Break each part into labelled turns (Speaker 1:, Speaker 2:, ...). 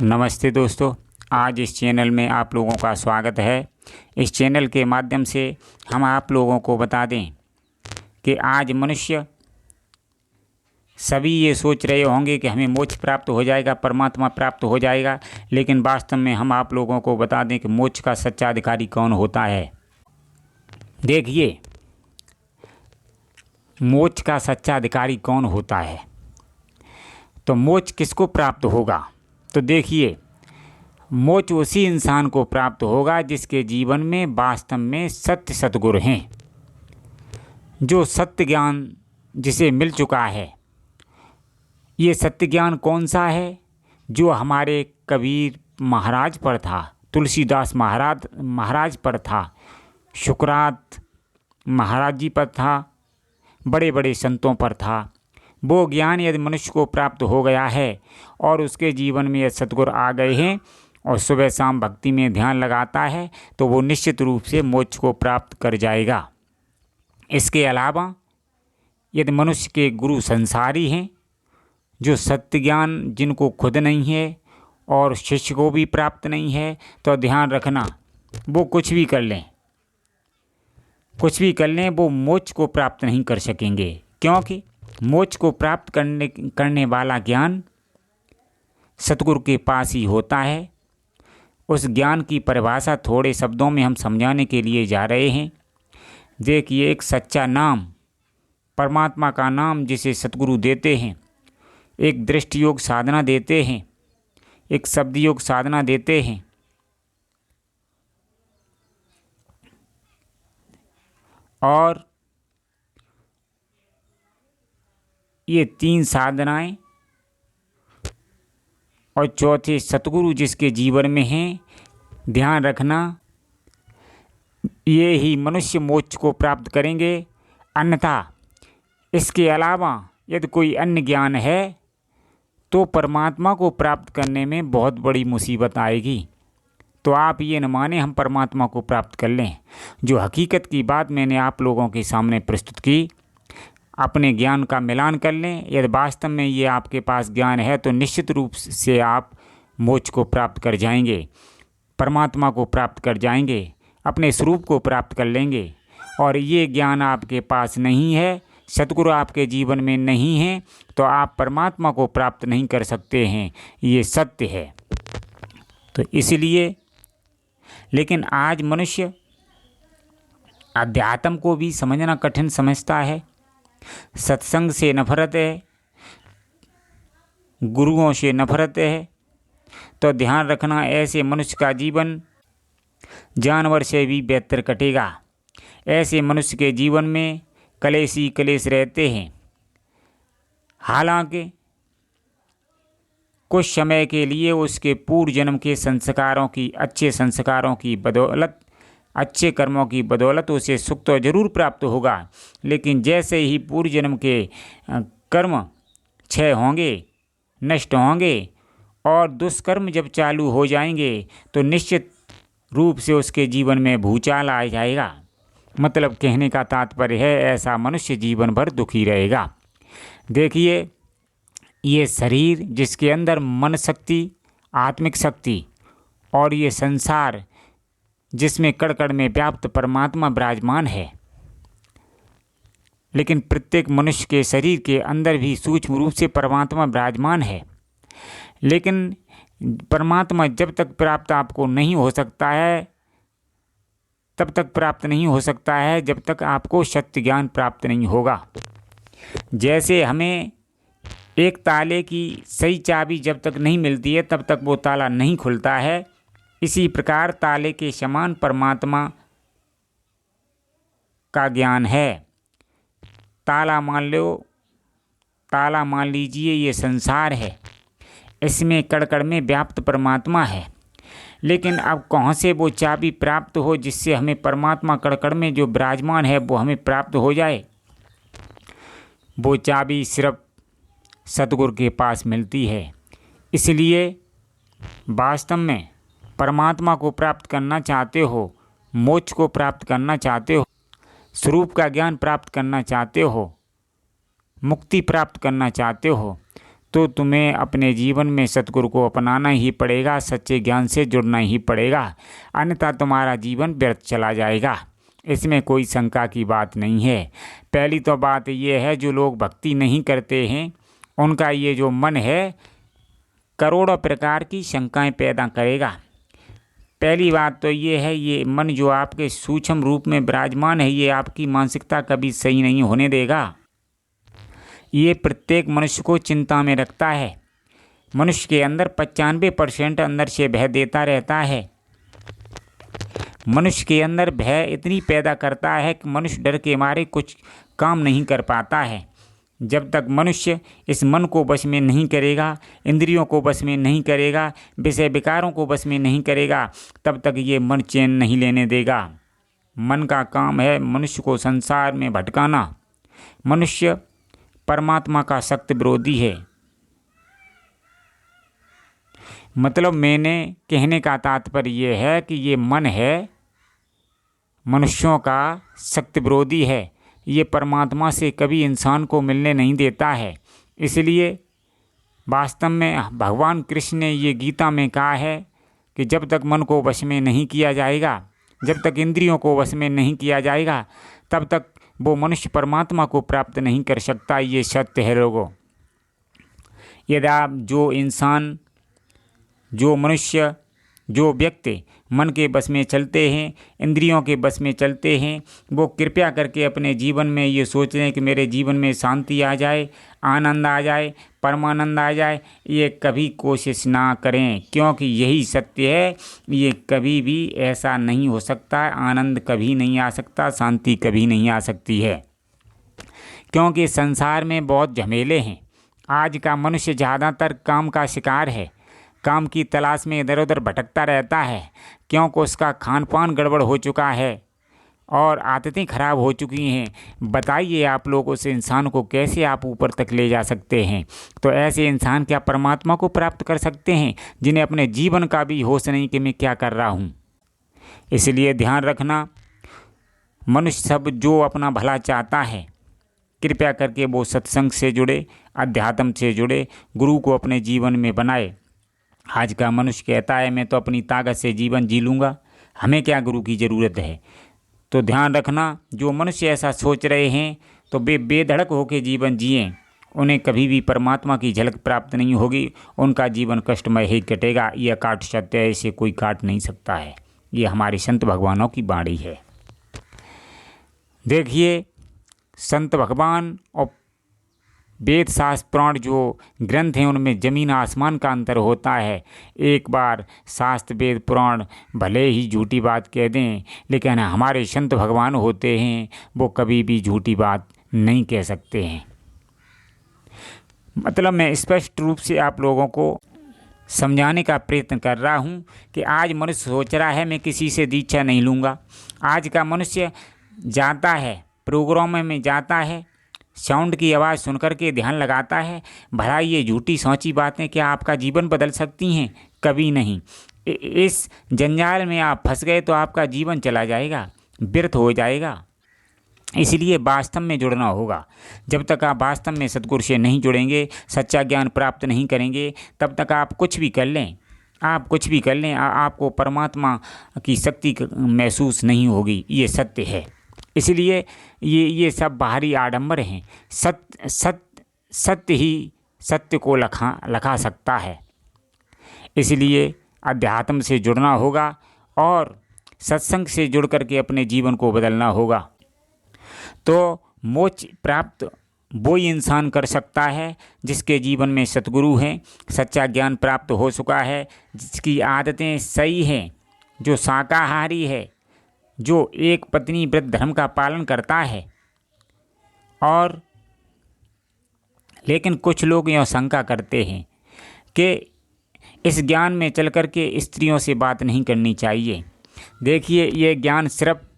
Speaker 1: नमस्ते दोस्तों, आज इस चैनल में आप लोगों का स्वागत है। इस चैनल के माध्यम से हम आप लोगों को बता दें कि आज मनुष्य सभी ये सोच रहे होंगे कि हमें मोक्ष प्राप्त हो जाएगा, परमात्मा प्राप्त हो जाएगा, लेकिन वास्तव में हम आप लोगों को बता दें कि मोक्ष का सच्चा अधिकारी कौन होता है। देखिए, मोक्ष का सच्चा अधिकारी कौन होता है, तो मोक्ष किसको प्राप्त होगा। तो देखिए, मोक्ष उसी इंसान को प्राप्त होगा जिसके जीवन में वास्तव में सत्य सद्गुण हैं, जो सत्य ज्ञान जिसे मिल चुका है। ये सत्य ज्ञान कौन सा है? जो हमारे कबीर महाराज पर था, तुलसीदास महाराज पर था, शुक्रात महाराज जी पर था, बड़े बड़े संतों पर था। वो ज्ञान यदि मनुष्य को प्राप्त हो गया है और उसके जीवन में यह सद्गुण आ गए हैं और सुबह शाम भक्ति में ध्यान लगाता है, तो वो निश्चित रूप से मोक्ष को प्राप्त कर जाएगा। इसके अलावा यदि मनुष्य के गुरु संसारी हैं, जो सत्य ज्ञान जिनको खुद नहीं है और शिष्य को भी प्राप्त नहीं है, तो ध्यान रखना, वो कुछ भी कर लें, वो मोक्ष को प्राप्त नहीं कर सकेंगे। क्योंकि मोक्ष को प्राप्त करने वाला ज्ञान सतगुरु के पास ही होता है। उस ज्ञान की परिभाषा थोड़े शब्दों में हम समझाने के लिए जा रहे हैं। देखिए, एक सच्चा नाम, परमात्मा का नाम जिसे सतगुरु देते हैं, एक दृष्टि योग साधना देते हैं, एक शब्द योग साधना देते हैं, और ये 3 साधनाएं और चौथे सतगुरु जिसके जीवन में हैं, ध्यान रखना, ये ही मनुष्य मोक्ष को प्राप्त करेंगे। अन्यथा इसके अलावा यदि कोई अन्य ज्ञान है तो परमात्मा को प्राप्त करने में बहुत बड़ी मुसीबत आएगी। तो आप ये न माने हम परमात्मा को प्राप्त कर लें। जो हकीकत की बात मैंने आप लोगों के सामने प्रस्तुत की, अपने ज्ञान का मिलान कर लें। यदि वास्तव में ये आपके पास ज्ञान है तो निश्चित रूप से आप मोक्ष को प्राप्त कर जाएंगे, परमात्मा को प्राप्त कर जाएंगे, अपने स्वरूप को प्राप्त कर लेंगे। और ये ज्ञान आपके पास नहीं है, सतगुरु आपके जीवन में नहीं है, तो आप परमात्मा को प्राप्त नहीं कर सकते हैं। ये सत्य है। तो इसलिए, लेकिन आज मनुष्य अध्यात्म को भी समझना कठिन समझता है, सत्संग से नफरत है, गुरुओं से नफरत है। तो ध्यान रखना, ऐसे मनुष्य का जीवन जानवर से भी बेहतर कटेगा। ऐसे मनुष्य के जीवन में कलेश ही कलेश रहते हैं। हालांकि कुछ समय के लिए उसके पूर्व जन्म के संस्कारों की, अच्छे संस्कारों की बदौलत, अच्छे कर्मों की बदौलत उसे सुख तो जरूर प्राप्त होगा। लेकिन जैसे ही पूर्व जन्म के कर्म क्षय होंगे, नष्ट होंगे और दुष्कर्म जब चालू हो जाएंगे, तो निश्चित रूप से उसके जीवन में भूचाल आ जाएगा। मतलब कहने का तात्पर्य है, ऐसा मनुष्य जीवन भर दुखी रहेगा। देखिए, ये शरीर जिसके अंदर मन शक्ति, आत्मिक शक्ति और ये संसार जिसमें कण कण में व्याप्त परमात्मा विराजमान है, लेकिन प्रत्येक मनुष्य के शरीर के अंदर भी सूक्ष्म रूप से परमात्मा विराजमान है। लेकिन परमात्मा जब तक प्राप्त आपको नहीं हो सकता है, तब तक प्राप्त नहीं हो सकता है जब तक आपको सत्य ज्ञान प्राप्त नहीं होगा। जैसे हमें एक ताले की सही चाबी जब तक नहीं मिलती है, तब तक वो ताला नहीं खुलता है। इसी प्रकार ताले के समान परमात्मा का ज्ञान है। ताला मान लीजिए ये संसार है, इसमें कण कण में व्याप्त परमात्मा है। लेकिन अब कहाँ से वो चाबी प्राप्त हो जिससे हमें परमात्मा कण कण में जो विराजमान है वो हमें प्राप्त हो जाए? वो चाबी सिर्फ सतगुरु के पास मिलती है। इसलिए वास्तव में परमात्मा को प्राप्त करना चाहते हो, मोक्ष को प्राप्त करना चाहते हो, स्वरूप का ज्ञान प्राप्त करना चाहते हो, मुक्ति प्राप्त करना चाहते हो, तो तुम्हें अपने जीवन में सतगुरु को अपनाना ही पड़ेगा, सच्चे ज्ञान से जुड़ना ही पड़ेगा, अन्यथा तुम्हारा जीवन व्यर्थ चला जाएगा। इसमें कोई शंका की बात नहीं है। पहली तो बात यह है, जो लोग भक्ति नहीं करते हैं उनका ये जो मन है करोड़ों प्रकार की शंकाएं पैदा करेगा। पहली बात तो ये है, ये मन जो आपके सूक्ष्म रूप में विराजमान है, ये आपकी मानसिकता कभी सही नहीं होने देगा। ये प्रत्येक मनुष्य को चिंता में रखता है। मनुष्य के अंदर 95% अंदर से भय देता रहता है। मनुष्य के अंदर भय इतनी पैदा करता है कि मनुष्य डर के मारे कुछ काम नहीं कर पाता है। जब तक मनुष्य इस मन को वश में नहीं करेगा, इंद्रियों को वश में नहीं करेगा, विषय विकारों को वश में नहीं करेगा, तब तक ये मन चैन नहीं लेने देगा। मन का काम है मनुष्य को संसार में भटकाना। मनुष्य परमात्मा का सख्त विरोधी है। मतलब मैंने कहने का तात्पर्य ये है कि ये मन है मनुष्यों का सख्त विरोधी है। ये परमात्मा से कभी इंसान को मिलने नहीं देता है। इसलिए वास्तव में भगवान कृष्ण ने ये गीता में कहा है कि जब तक मन को वश में नहीं किया जाएगा, जब तक इंद्रियों को वश में नहीं किया जाएगा, तब तक वो मनुष्य परमात्मा को प्राप्त नहीं कर सकता। ये सत्य है लोगों। यदि आप जो इंसान, जो मनुष्य, जो व्यक्ति मन के बस में चलते हैं, इंद्रियों के बस में चलते हैं, वो कृपया करके अपने जीवन में ये सोच लें कि मेरे जीवन में शांति आ जाए, आनंद आ जाए, परमानंद आ जाए। ये कभी कोशिश ना करें, क्योंकि यही सत्य है। ये कभी भी ऐसा नहीं हो सकता। आनंद कभी नहीं आ सकता, शांति कभी नहीं आ सकती है, क्योंकि संसार में बहुत झमेले हैं। आज का मनुष्य ज़्यादातर काम का शिकार है। काम की तलाश में इधर उधर भटकता रहता है, क्योंकि उसका खान पान गड़बड़ हो चुका है और आदतें खराब हो चुकी हैं। बताइए आप लोग उस इंसान को कैसे आप ऊपर तक ले जा सकते हैं? तो ऐसे इंसान क्या परमात्मा को प्राप्त कर सकते हैं, जिन्हें अपने जीवन का भी होश नहीं कि मैं क्या कर रहा हूँ? इसलिए ध्यान रखना, मनुष्य सब जो अपना भला चाहता है, कृपया करके वो सत्संग से जुड़े, अध्यात्म से जुड़े, गुरु को अपने जीवन में बनाए। आज का मनुष्य कहता है मैं तो अपनी ताकत से जीवन जी लूँगा, हमें क्या गुरु की ज़रूरत है। तो ध्यान रखना, जो मनुष्य ऐसा सोच रहे हैं तो वे बेधड़क होकर जीवन जिएं। उन्हें कभी भी परमात्मा की झलक प्राप्त नहीं होगी। उनका जीवन कष्टमय ही कटेगा। यह काट सत्य है, इसे कोई काट नहीं सकता है। ये हमारे संत भगवानों की वाणी है। देखिए, संत भगवान और वेद शास्त्र पुराण जो ग्रंथ हैं उनमें ज़मीन आसमान का अंतर होता है। एक बार शास्त्र वेद पुराण भले ही झूठी बात कह दें, लेकिन हमारे संत भगवान होते हैं वो कभी भी झूठी बात नहीं कह सकते हैं। मतलब मैं स्पष्ट रूप से आप लोगों को समझाने का प्रयत्न कर रहा हूँ कि आज मनुष्य सोच रहा है मैं किसी से दीक्षा नहीं लूँगा। आज का मनुष्य जाता है, प्रोग्राम में जाता है, साउंड की आवाज़ सुनकर के ध्यान लगाता है। भला ये झूठी सोची बातें क्या आपका जीवन बदल सकती हैं? कभी नहीं। इस जंजाल में आप फंस गए तो आपका जीवन चला जाएगा, व्यर्थ हो जाएगा। इसलिए वास्तव में जुड़ना होगा। जब तक आप वास्तव में सतगुरु से नहीं जुड़ेंगे, सच्चा ज्ञान प्राप्त नहीं करेंगे, तब तक आप कुछ भी कर लें, आप कुछ भी कर लें, आपको परमात्मा की शक्ति महसूस नहीं होगी। ये सत्य है। इसलिए ये सब बाहरी आडंबर हैं। सत्य ही सत्य को लखा सकता है। इसलिए अध्यात्म से जुड़ना होगा और सत्संग से जुड़ करके अपने जीवन को बदलना होगा। तो मोक्ष प्राप्त वो ही इंसान कर सकता है जिसके जीवन में सतगुरु हैं, सच्चा ज्ञान प्राप्त हो चुका है, जिसकी आदतें सही हैं, जो शाकाहारी है, जो एक पत्नी व्रत धर्म का पालन करता है। और लेकिन कुछ लोग यह शंका करते हैं कि इस ज्ञान में चल कर के स्त्रियों से बात नहीं करनी चाहिए। देखिए, ये ज्ञान सिर्फ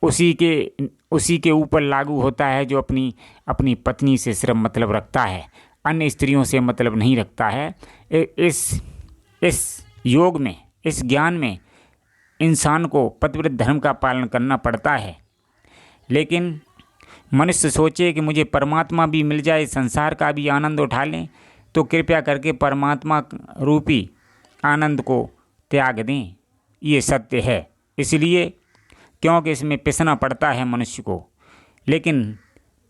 Speaker 1: उसी के ऊपर लागू होता है जो अपनी पत्नी से सिर्फ मतलब रखता है, अन्य स्त्रियों से मतलब नहीं रखता है। इस योग में, इस ज्ञान में इंसान को पतिव्रत धर्म का पालन करना पड़ता है। लेकिन मनुष्य सोचे कि मुझे परमात्मा भी मिल जाए, संसार का भी आनंद उठा लें, तो कृपया करके परमात्मा रूपी आनंद को त्याग दें। ये सत्य है। इसलिए क्योंकि इसमें पिसना पड़ता है मनुष्य को, लेकिन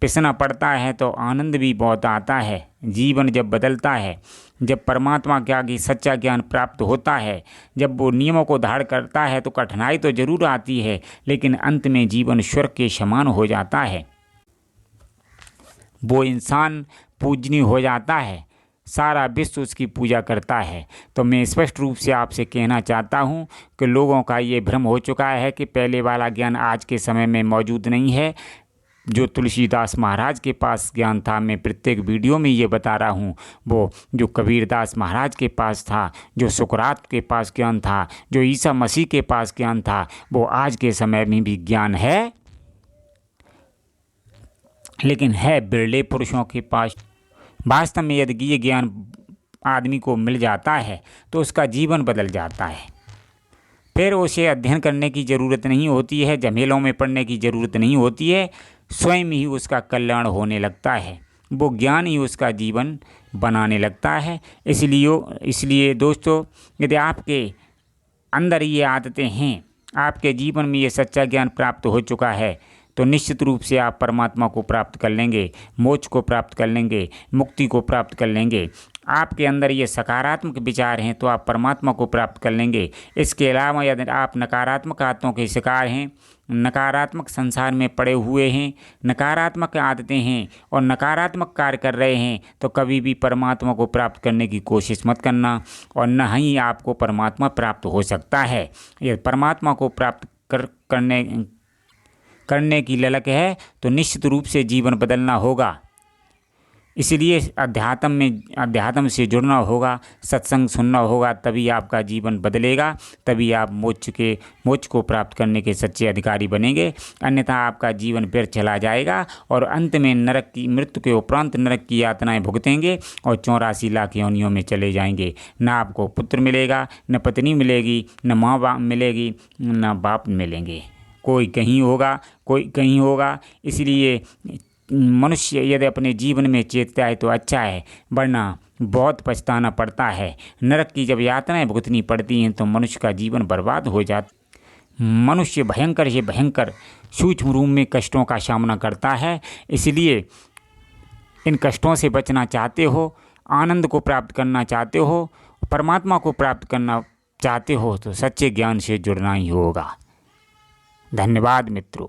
Speaker 1: पिसना पड़ता है तो आनंद भी बहुत आता है। जीवन जब बदलता है, जब परमात्मा की सच्चा ज्ञान प्राप्त होता है, जब वो नियमों को धारण करता है, तो कठिनाई तो जरूर आती है, लेकिन अंत में जीवन स्वर्ग के समान हो जाता है। वो इंसान पूजनीय हो जाता है, सारा विश्व उसकी पूजा करता है। तो मैं स्पष्ट रूप से आपसे कहना चाहता हूँ कि लोगों का ये भ्रम हो चुका है कि पहले वाला ज्ञान आज के समय में मौजूद नहीं है। जो तुलसीदास महाराज के पास ज्ञान था, मैं प्रत्येक वीडियो में ये बता रहा हूँ, वो जो कबीरदास महाराज के पास था, जो सुकरात के पास ज्ञान था, जो ईसा मसीह के पास ज्ञान था, वो आज के समय में भी ज्ञान है, लेकिन है बिरले पुरुषों के पास। वास्तव में यदि ये ज्ञान आदमी को मिल जाता है तो उसका जीवन बदल जाता है। फिर उसे अध्ययन करने की ज़रूरत नहीं होती है, झमेलों में पड़ने की ज़रूरत नहीं होती है, स्वयं ही उसका कल्याण होने लगता है। वो ज्ञान ही उसका जीवन बनाने लगता है। इसलिए दोस्तों, यदि आपके अंदर ये आदतें हैं, आपके जीवन में ये सच्चा ज्ञान प्राप्त हो चुका है, तो निश्चित रूप से आप परमात्मा को प्राप्त कर लेंगे, मोक्ष को प्राप्त कर लेंगे, मुक्ति को प्राप्त कर लेंगे। आपके अंदर ये सकारात्मक विचार हैं तो आप परमात्मा को प्राप्त कर लेंगे। इसके अलावा यदि आप नकारात्मक आदतों के शिकार हैं, नकारात्मक संसार में पड़े हुए हैं, नकारात्मक आदतें हैं और नकारात्मक कार्य कर रहे हैं, तो कभी भी परमात्मा को प्राप्त करने की कोशिश मत करना, और न ही आपको परमात्मा प्राप्त हो सकता है। यदि परमात्मा को प्राप्त करने की ललक है तो निश्चित रूप से जीवन बदलना होगा। इसलिए अध्यात्म से जुड़ना होगा, सत्संग सुनना होगा, तभी आपका जीवन बदलेगा, तभी आप मोक्ष को प्राप्त करने के सच्चे अधिकारी बनेंगे। अन्यथा आपका जीवन व्यर्थ चला जाएगा और अंत में मृत्यु के उपरांत नरक की यातनाएं भुगतेंगे और 84 लाख योनियों में चले जाएंगे। न आपको पुत्र मिलेगा, न पत्नी मिलेगी, न माँ बाप मिलेगी, न बाप मिलेंगे। कोई कहीं होगा, कोई कहीं होगा। इसलिए मनुष्य यदि अपने जीवन में चेतता है तो अच्छा है, वरना बहुत पछताना पड़ता है। नरक की जब यातनाएं भुगतनी पड़ती हैं तो मनुष्य का जीवन बर्बाद हो जाता। मनुष्य भयंकर से भयंकर सूक्ष्म रूप में कष्टों का सामना करता है। इसलिए इन कष्टों से बचना चाहते हो, आनंद को प्राप्त करना चाहते हो, परमात्मा को प्राप्त करना चाहते हो, तो सच्चे ज्ञान से जुड़ना ही होगा। धन्यवाद मित्रों।